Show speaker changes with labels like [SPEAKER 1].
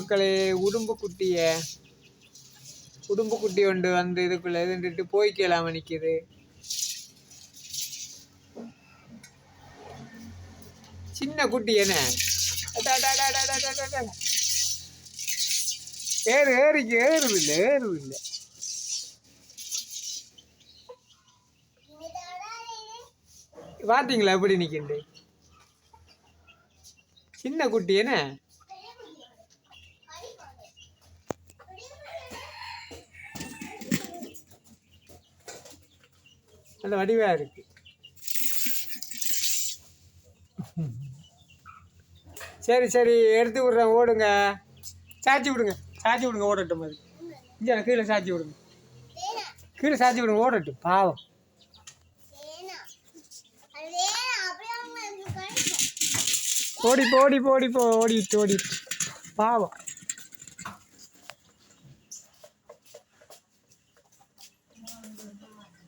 [SPEAKER 1] மக்களே, உடும்பு குட்டி ஒன்று வந்து இதுக்குள்ள இருந்துட்டு போய்க்கலாம நிக்குது. சின்ன குட்டி என்ன ஏறுது இல்லை. பாத்தீங்களா எப்படி நிக்கிண்டு சின்ன குட்டி என்ன நல்ல வடிவா இருக்கு. சரி சரி எடுத்து விட்றேன், ஓடுங்க. சாச்சி விடுங்க ஓடட்டும். அது இங்கே கீழே சாச்சி விடுங்க ஓடட்டும். பாவம் ஓடிட்டு பாவம்.